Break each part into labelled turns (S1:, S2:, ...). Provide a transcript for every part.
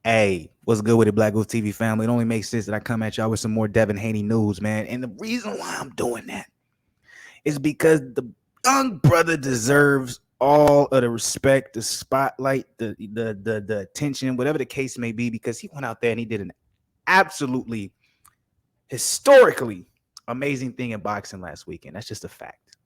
S1: Hey, what's good with it, BlakGooseTV family? It only makes sense that I come at y'all with some more Devin Haney news, man. And the reason why I'm doing that is because the young brother deserves all of the respect, the spotlight, the attention, whatever the case may be, because he went out there and he did an absolutely historically amazing thing in boxing last weekend. That's just a fact.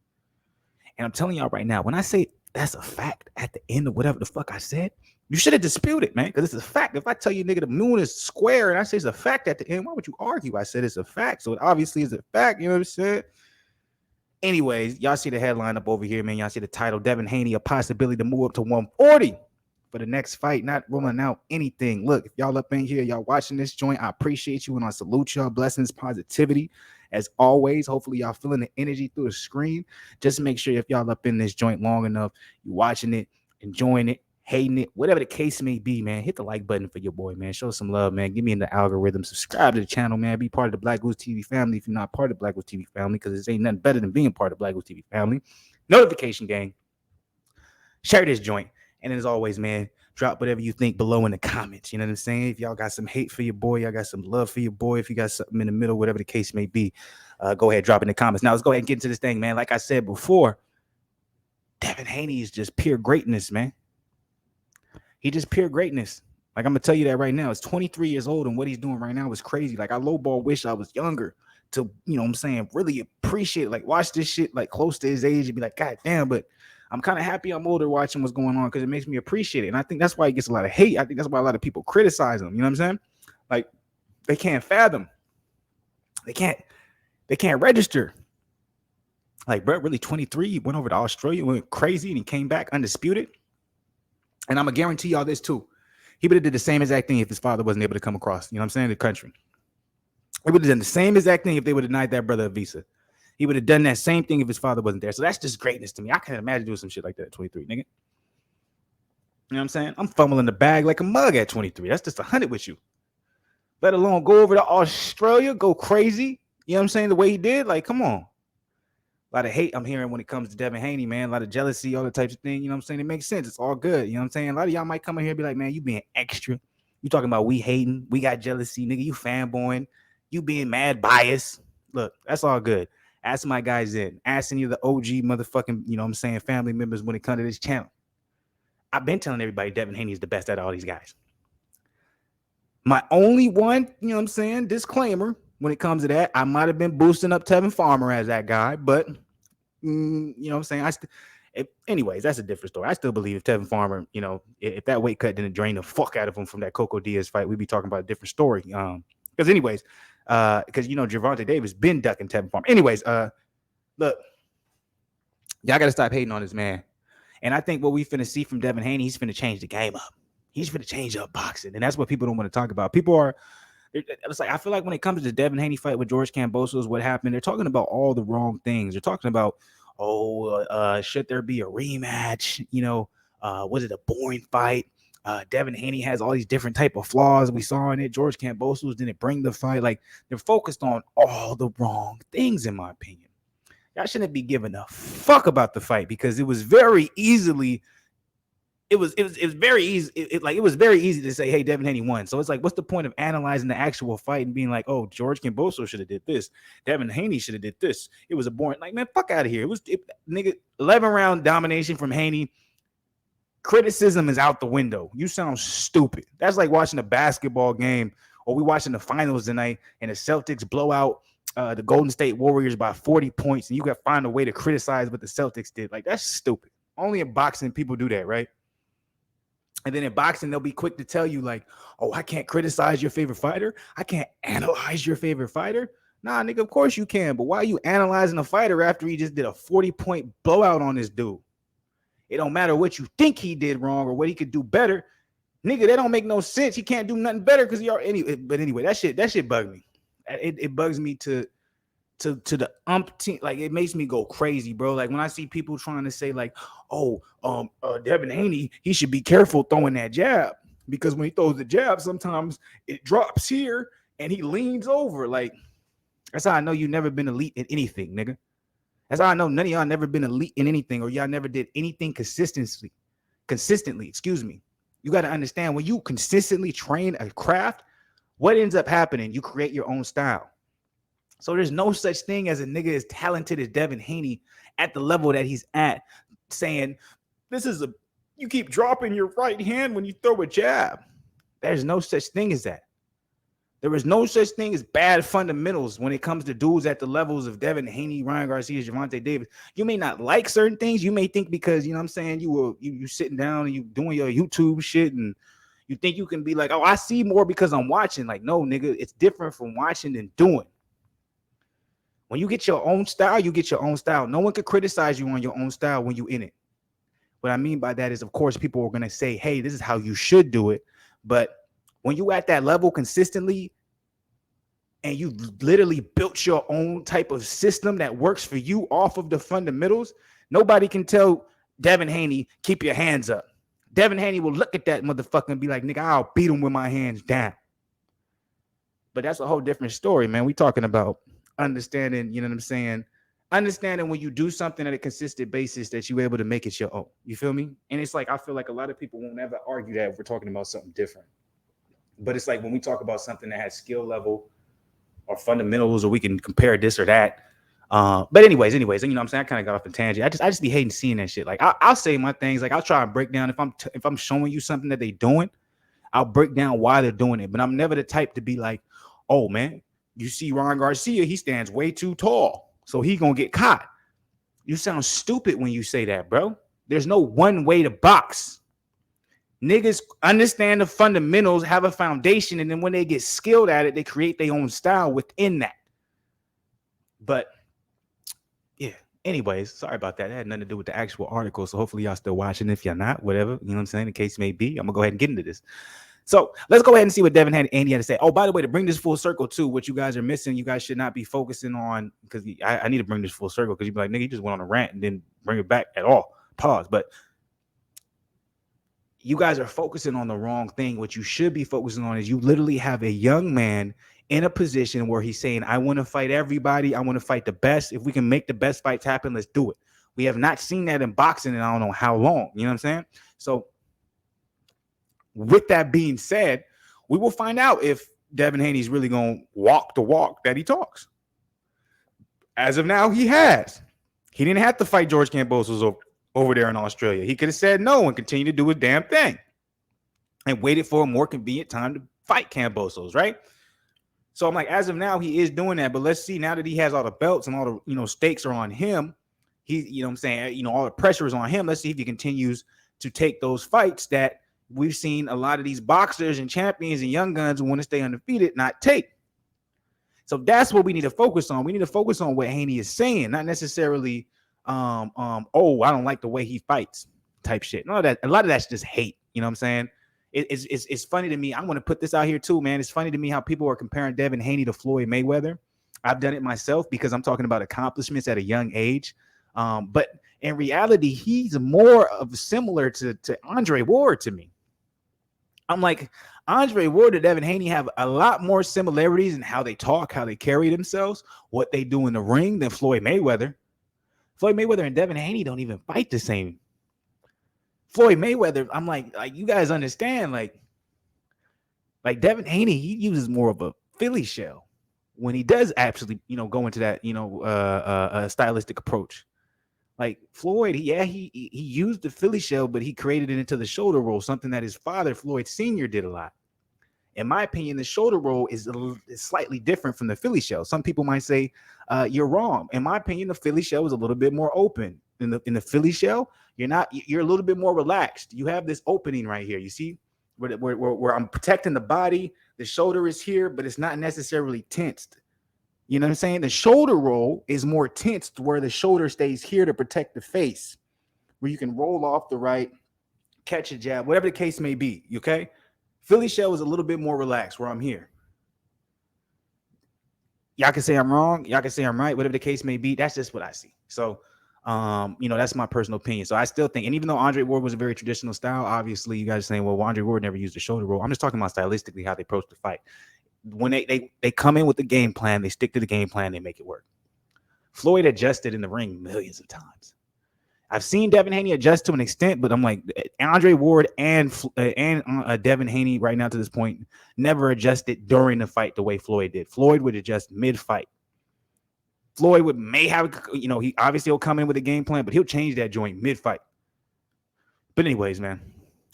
S1: And I'm telling y'all right now, when I say that's a fact at the end of whatever the fuck I said, you should have disputed, man, because it's a fact. If I tell you, nigga, the moon is square and I say it's a fact at the end, why would you argue? I said it's a fact. So it obviously is a fact. You know what I'm saying? Anyways, y'all see the headline up over here, man. Y'all see the title, Devin Haney, a possibility to move up to 140 for the next fight, not ruling out anything. Look, if y'all up in here, y'all watching this joint, I appreciate you and I salute y'all. Blessings, positivity. As always, hopefully y'all feeling the energy through the screen. Just make sure if y'all up in this joint long enough, you watching it, enjoying it, hating it, whatever the case may be, man, hit the like button for your boy, man. Show some love, man. Give me in the algorithm. Subscribe to the channel, man. Be part of the BlakGooseTV family if you're not part of the BlakGooseTV family, because it ain't nothing better than being part of the BlakGooseTV family. Notification gang. Share this joint. And as always, man, drop whatever you think below in the comments. You know what I'm saying? If y'all got some hate for your boy, y'all got some love for your boy, if you got something in the middle, whatever the case may be, go ahead, drop in the comments. Now, let's go ahead and get into this thing, man. Like I said before, Devin Haney is just pure greatness, man. He just pure greatness. Like, I'm going to tell you that right now. He's 23 years old, and what he's doing right now is crazy. Like, I lowball wish I was younger to, you know what I'm saying, really appreciate it. Like, watch this shit, like, close to his age and be like, God damn, but I'm kind of happy I'm older watching what's going on because it makes me appreciate it. And I think that's why he gets a lot of hate. I think that's why a lot of people criticize him. You know what I'm saying? Like, they can't fathom. They can't register. Like, bro, really 23, he went over to Australia, went crazy, and he came back undisputed. And I'm going to guarantee y'all this too. He would have did the same exact thing if his father wasn't able to come across, you know what I'm saying, the country. He would have done the same exact thing if they would have denied that brother a visa. He would have done that same thing if his father wasn't there. So that's just greatness to me. I can't imagine doing some shit like that at 23, nigga. You know what I'm saying? I'm fumbling the bag like a mug at 23. That's just 100 with you. Let alone go over to Australia, go crazy. You know what I'm saying? The way he did, like, come on. A lot of hate I'm hearing when it comes to Devin Haney, man. A lot of jealousy, all the types of things. You know what I'm saying? It makes sense. It's all good. You know what I'm saying? A lot of y'all might come in here and be like, man, you being extra. You talking about we hating. We got jealousy. Nigga, you fanboying. You being mad biased. Look, that's all good. Ask my guys in. Ask any of the OG motherfucking, you know what I'm saying, family members when it comes to this channel. I've been telling everybody Devin Haney is the best out of all these guys. My only one, you know what I'm saying, disclaimer when it comes to that, I might have been boosting up Tevin Farmer as that guy, but you know what I'm saying? Anyways, that's a different story. I still believe if Tevin Farmer, you know, if that weight cut didn't drain the fuck out of him from that Coco Diaz fight, we'd be talking about a different story. Because anyways, because you know Gervonta Davis been ducking Tevin Farmer. Anyways, look, y'all gotta stop hating on this man. And I think what we finna see from Devin Haney, he's finna change the game up. He's finna change up boxing, and that's what people don't want to talk about. People are. It's like I feel like when it comes to the Devin Haney fight with George Kambosos, what happened? They're talking about all the wrong things. They're talking about, should there be a rematch? You know, was it a boring fight? Devin Haney has all these different type of flaws we saw in it. George Kambosos didn't bring the fight. Like they're focused on all the wrong things, in my opinion. Y'all shouldn't be giving a fuck about the fight because it was very easily. It was very easy. It was very easy to say, hey, Devin Haney won. So it's like, what's the point of analyzing the actual fight and being like, oh, George Kambosos should have did this. Devin Haney should have did this. It was a boring, like, man, fuck out of here. Nigga, 11-round domination from Haney. Criticism is out the window. You sound stupid. That's like watching a basketball game or we watching the finals tonight and the Celtics blow out the Golden State Warriors by 40 points and you got to find a way to criticize what the Celtics did. Like, that's stupid. Only in boxing people do that, right? And then in boxing, they'll be quick to tell you like, oh, I can't criticize your favorite fighter. I can't analyze your favorite fighter. Nah, nigga, of course you can. But why are you analyzing a fighter after he just did a 40-point blowout on this dude? It don't matter what you think he did wrong or what he could do better. Nigga, that don't make no sense. He can't do nothing better because he already. But anyway, that shit bugged me. It bugs me to the umpteen, like it makes me go crazy, bro. Like when I see people trying to say like, oh, Devin Haney, he should be careful throwing that jab because when he throws the jab, sometimes it drops here and he leans over. Like that's how I know you've never been elite in anything, nigga. That's how I know none of y'all never been elite in anything or y'all never did anything consistently. Excuse me. You got to understand, when you consistently train a craft, what ends up happening? You create your own style. So there's no such thing as a nigga as talented as Devin Haney at the level that he's at, saying, this is a, you keep dropping your right hand when you throw a jab. There's no such thing as that. There is no such thing as bad fundamentals when it comes to dudes at the levels of Devin Haney, Ryan Garcia, Gervonta Davis. You may not like certain things. You may think because, you know what I'm saying, you sitting down and you doing your YouTube shit and you think you can be like, oh, I see more because I'm watching. Like, no, nigga, it's different from watching than doing. When you get your own style, you get your own style. No one can criticize you on your own style when you in it. What I mean by that is, of course, people are going to say, hey, this is how you should do it. But when you at that level consistently and you literally built your own type of system that works for you off of the fundamentals, nobody can tell Devin Haney, keep your hands up. Devin Haney will look at that motherfucker and be like, nigga, I'll beat him with my hands down. But that's a whole different story, man. We talking about understanding, you know what I'm saying? Understanding when you do something at a consistent basis that you're able to make it your own. You feel me? And it's like, I feel like a lot of people won't ever argue that if we're talking about something different. But it's like when we talk about something that has skill level or fundamentals, or we can compare this or that. But anyways, you know what I'm saying? I kind of got off the tangent. I just be hating seeing that shit. Like I'll say my things. Like I'll try and break down if I'm showing you something that they doing, I'll break down why they're doing it. But I'm never the type to be like, oh man, you see Ryan Garcia, he stands way too tall, so he gonna get caught. You sound stupid when you say that, bro. There's no one way to box. Niggas understand the fundamentals, have a foundation, and then when they get skilled at it, they create their own style within that. But yeah, anyways, sorry about that. That had nothing to do with the actual article, so hopefully y'all still watching. If you're not, whatever, you know what I'm saying, the case may be, I'm gonna go ahead and get into this. So let's go ahead and see what Devin Haney had to say. Oh, by the way, to bring this full circle too, what you guys are missing, you guys should not be focusing on, because I need to bring this full circle, because you'd be like, nigga, you just went on a rant and didn't bring it back at all. Pause. But you guys are focusing on the wrong thing. What you should be focusing on is you literally have a young man in a position where he's saying, I want to fight everybody. I want to fight the best. If we can make the best fights happen, let's do it. We have not seen that in boxing in I don't know how long. You know what I'm saying? So with that being said, we will find out if Devin Haney's really going to walk the walk that he talks. As of now, he has. He didn't have to fight George Kambosos over there in Australia. He could have said no and continued to do his damn thing and waited for a more convenient time to fight Kambosos, right? So I'm like, as of now, he is doing that. But let's see, now that he has all the belts and all the, stakes are on him, he, you know what I'm saying, all the pressure is on him. Let's see if he continues to take those fights that we've seen a lot of these boxers and champions and young guns who want to stay undefeated not take. So that's what we need to focus on. We need to focus on what Haney is saying, not necessarily, oh, I don't like the way he fights type shit. No, that a lot of that's just hate. You know what I'm saying? It's funny to me. I want to put this out here too, man. It's funny to me how people are comparing Devin Haney to Floyd Mayweather. I've done it myself because I'm talking about accomplishments at a young age. But in reality, he's more of similar to Andre Ward to me. I'm like, Andre Ward and Devin Haney have a lot more similarities in how they talk, how they carry themselves, what they do in the ring than Floyd Mayweather. Floyd Mayweather and Devin Haney don't even fight the same. Floyd Mayweather, I'm like you guys understand, like Devin Haney, he uses more of a Philly shell when he does actually, go into that, stylistic approach. Like Floyd, he used the Philly shell, but he created it into the shoulder roll, something that his father, Floyd Sr., did a lot. In my opinion, the shoulder roll is slightly different from the Philly shell. Some people might say you're wrong. In my opinion, the Philly shell is a little bit more open. In the Philly shell, you're a little bit more relaxed. You have this opening right here. You see where I'm protecting the body. The shoulder is here, but it's not necessarily tensed. You know what I'm saying? The shoulder roll is more tensed where the shoulder stays here to protect the face, where you can roll off the right, catch a jab, whatever the case may be. Okay? Philly shell is a little bit more relaxed where I'm here. Y'all can say I'm wrong. Y'all can say I'm right. Whatever the case may be, that's just what I see. So, that's my personal opinion. So I still think, and even though Andre Ward was a very traditional style, obviously you guys are saying, well, Andre Ward never used the shoulder roll. I'm just talking about stylistically how they approach the fight. When they come in with the game plan, they stick to the game plan, they make it work. Floyd adjusted in the ring millions of times. I've seen Devin Haney adjust to an extent, but I'm like Andre Ward and Devin Haney right now to this point never adjusted during the fight the way Floyd did. Floyd would adjust mid-fight. Floyd may have, he obviously will come in with a game plan, but he'll change that joint mid-fight. But anyways, man,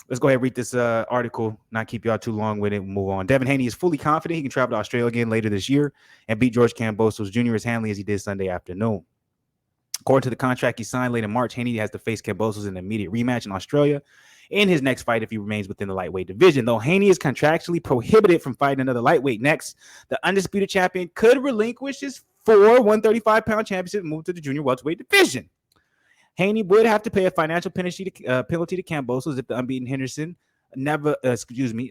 S1: let's go ahead and read this article, not keep y'all too long with it. We'll move on. Devin Haney is fully confident he can travel to Australia again later this year and beat George Kambosos Jr. as handily as he did Sunday afternoon. According to the contract he signed late in March, Haney has to face Kambosos in an immediate rematch in Australia in his next fight if he remains within the lightweight division. Though Haney is contractually prohibited from fighting another lightweight next, the undisputed champion could relinquish his 135-pound championship and move to the junior welterweight division. Haney would have to pay a financial penalty to Kambosos if the unbeaten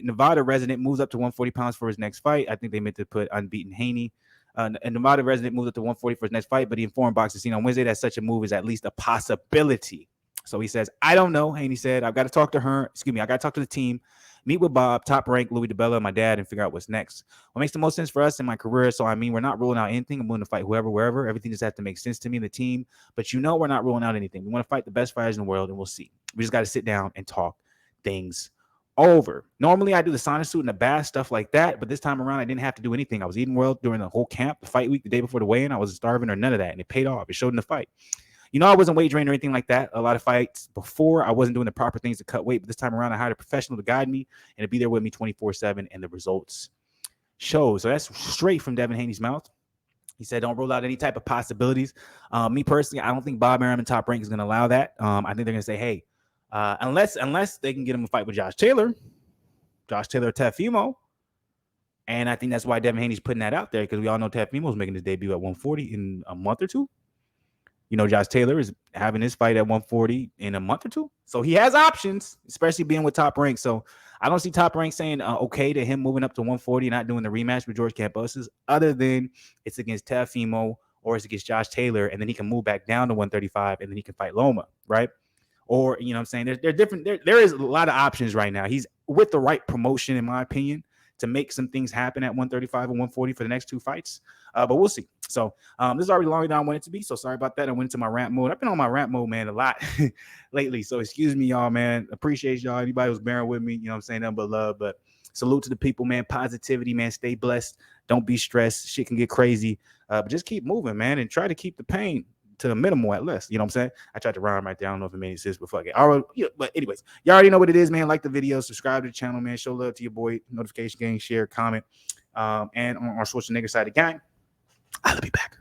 S1: Nevada resident moves up to 140 pounds for his next fight. I think they meant to put unbeaten Haney. A Nevada resident moved up to 140 for his next fight, but he informed Boxing Scene on Wednesday that such a move is at least a possibility. So he says, I don't know. Haney said, I've got to talk to I got to talk to the team, meet with Bob, Top Rank, Louis DeBella, and my dad, and figure out what's next. What makes the most sense for us in my career? So, we're not ruling out anything. I'm willing to fight whoever, wherever. Everything just has to make sense to me and the team. But we're not ruling out anything. We want to fight the best fighters in the world, and we'll see. We just got to sit down and talk things over. Normally, I do the sauna suit and the bath, stuff like that. But this time around, I didn't have to do anything. I was eating well during the whole camp, the fight week, the day before the weigh-in. I wasn't starving or none of that, and it paid off. It showed in the fight. I wasn't weight drained or anything like that. A lot of fights before, I wasn't doing the proper things to cut weight. But this time around, I hired a professional to guide me and to be there with me 24/7, and the results show. So that's straight from Devin Haney's mouth. He said, don't rule out any type of possibilities. Me personally, I don't think Bob Arum and Top Rank is going to allow that. I think they're going to say, hey, unless they can get him a fight with Josh Taylor or Teofimo. And I think that's why Devin Haney's putting that out there, because we all know Teofimo's making his debut at 140 in a month or two. Josh Taylor is having his fight at 140 in a month or two. So he has options, especially being with Top Rank. So I don't see Top Rank saying okay to him moving up to 140 and not doing the rematch with George Kambosos, other than it's against Teofimo or it's against Josh Taylor, and then he can move back down to 135 and then he can fight Loma, right? Or, I'm saying they're different. There is a lot of options right now. He's with the right promotion, in my opinion, to make some things happen at 135 and 140 for the next two fights. But we'll see. So this is already longer than I want it to be. So sorry about that. I went into my rant mode. I've been on my rant mode, man, a lot lately. So excuse me, y'all, man. Appreciate y'all. Anybody who's bearing with me, nothing but love. But salute to the people, man. Positivity, man. Stay blessed. Don't be stressed. Shit can get crazy. But just keep moving, man, and try to keep the pain to a minimal at least. You know what I'm saying? I tried to rhyme right there. I don't know if it made any sense, but fuck it. All right, but anyways, y'all already know what it is, man. Like the video, subscribe to the channel, man. Show love to your boy. Notification gang, share, comment, and on our social nigger side of the gang. I'll be back.